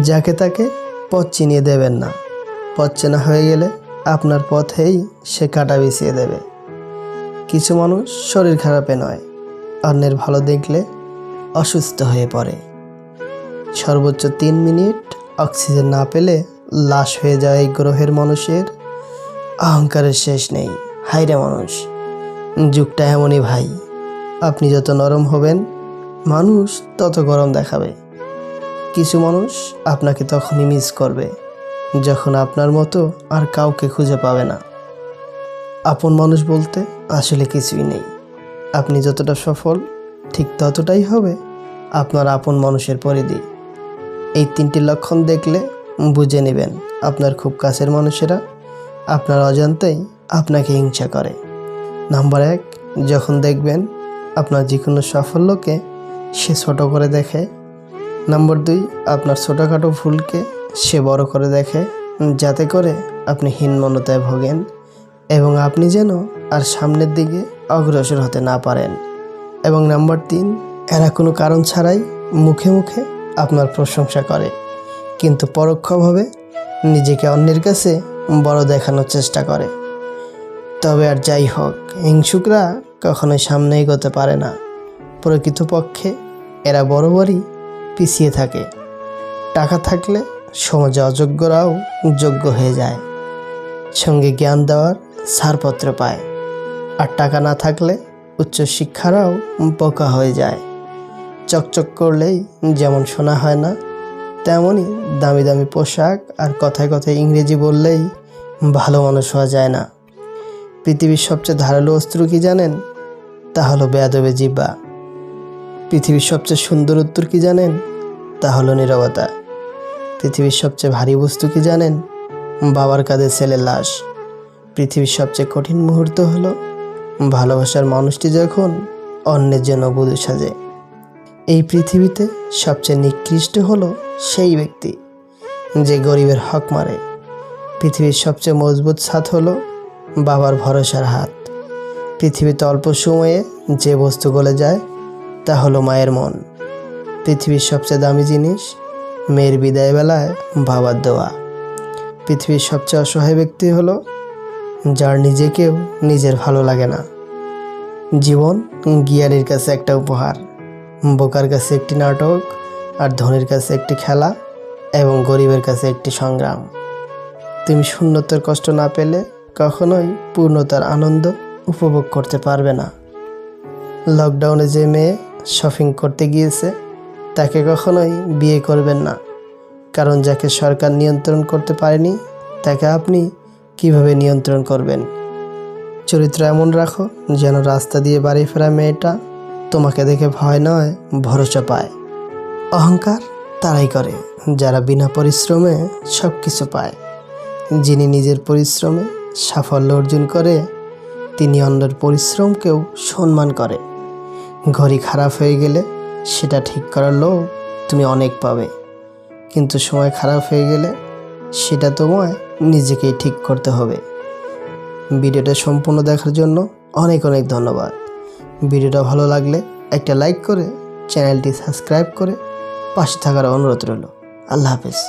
যাকে তাকে পথ চিনিয়ে দেবেন না। পথ চেনা হয়ে গেলে আপনার পথেই সে কাঁটা বিছিয়ে দেবে। কিছু মানুষ শরীর খারাপে নয়, অন্যের ভালো দেখলে অসুস্থ হয়ে পড়ে। সর্বোচ্চ 3 মিনিট অক্সিজেন না পেলে লাশ হয়ে যায় এই গ্রহের মানুষের অহংকারের শেষ নেই। হায়রে মানুষ, যুগটা এমনই ভাই। আপনি যত নরম হবেন মানুষ তত গরম দেখাবে। কিছু মানুষ আপনাকে তখনই মিস করবে যখন আপনার মতো আর কাউকে খুঁজে পাবে না। আপন মানুষ বলতে আসলে কিছুই নেই। আপনি যতটা সফল ঠিক ততটাই হবে আপনার আপন মানুষের পরিধি। এই 3টি লক্ষণ দেখলে বুঝে নেবেন আপনার খুব কাছের মানুষেরা আপনার অজান্তেই আপনাকে হিংসা করে। নাম্বার 1, যখন দেখবেন আপনার যে কোনো সাফল্যকে সে ছোট করে দেখে। নাম্বার 2, আপনার ছোটোখাটো ভুলকে সে বড় করে দেখে, যাতে করে আপনি হীনমন্যতায় ভোগেন এবং আপনি যেন আর সামনের দিকে অগ্রসর হতে না পারেন। এবং নাম্বার 3, এরা কোনো কারণ ছাড়াই মুখে মুখে আপনার প্রশংসা করে, কিন্তু পরোক্ষভাবে নিজেকে অন্যের কাছে বড় দেখানোর চেষ্টা করে। তবে আর যাই হোক, হিংসুকরা কখনোই সামনে এগোতে পারে না। প্রকৃতপক্ষে এরা বরাবরই পিছিয়ে থাকে। টাকা থাকলে সমাজে অযোগ্যরাও যোগ্য হয়ে যায়, সঙ্গে জ্ঞান দেওয়ার ছাড়পত্র পায়। আর টাকা না থাকলে উচ্চশিক্ষারাও বোকা হয়ে যায়। চকচক করলেই যেমন শোনা হয় না, তেমনই দামি দামি পোশাক আর কথায় কথায় ইংরেজি বললেই ভালো মানুষ হওয়া যায় না। পৃথিবীর সবচেয়ে ধারালো অস্ত্র কি জানেন? তা হলো বেয়াদবে জিহ্বা। পৃথিবীর সবচেয়ে সুন্দর উত্তর কি জানেন? তা হলো নীরবতা। পৃথিবীর সবচেয়ে ভারী বস্তু কি জানেন? বাবার কাঁধে ছেলের লাশ। পৃথিবীর সবচেয়ে কঠিন মুহূর্ত হলো ভালোবাসার মানুষটি যখন অন্যের জন্য বধূ সাজে। এই পৃথিবীতে সবচেয়ে নিকৃষ্ট হলো সেই ব্যক্তি যে গরিবের হক মারে। পৃথিবীর সবচেয়ে মজবুত ছাদ হলো বাবার ভরসার হাত। পৃথিবীতে অল্প সময়ে যে বস্তু গলে যায় তা হলো মায়ের মন। পৃথিবীর সবচেয়ে দামি জিনিস মেয়ের বিদায় বেলায় বাবার দেওয়া। পৃথিবীর সবচেয়ে অসহায় ব্যক্তি হলো যার নিজেকেও নিজের ভালো লাগে না। জীবন জ্ঞানীর কাছে একটা উপহার, বোকার কাছে একটি নাটক, আর ধনীর কাছে একটি খেলা এবং গরিবের কাছে একটি সংগ্রাম। তুমি শূন্যতার কষ্ট না পেলে কখনোই পূর্ণতার আনন্দ উপভোগ করতে পারবে না। লকডাউনে যে মেয়ে শপিং করতে গিয়েছে তাকে কখনোই বিয়ে করবেন না, কারণ যাকে সরকার নিয়ন্ত্রণ করতে পারেনি তাকে আপনি কিভাবে নিয়ন্ত্রণ করবেন? চরিত্র এমন রাখো যেন রাস্তা দিয়ে বাড়ি ফেরা মেয়েটা তোমাকে দেখে ভয় নয় ভরসা পায়। অহংকার তারাই করে যারা বিনা পরিশ্রমে সব কিছু পায়। যিনি নিজের পরিশ্রমে সাফল্য অর্জন করে তিনি অন্যের পরিশ্রমকেও সম্মান করে। ঘড়ি খারাপ হয়ে গেলে সেটা ঠিক করার লোক তুমি অনেক পাবে, কিন্তু সময় খারাপ হয়ে গেলে সেটা তোমায় নিজেকেই ঠিক করতে হবে। ভিডিওটা সম্পূর্ণ দেখার জন্য অনেক অনেক ধন্যবাদ। ভিডিওটা ভালো লাগলে একটা লাইক করে চ্যানেলটি সাবস্ক্রাইব করে পাশে থাকার অনুরোধ রইল। আল্লাহ হাফেজ।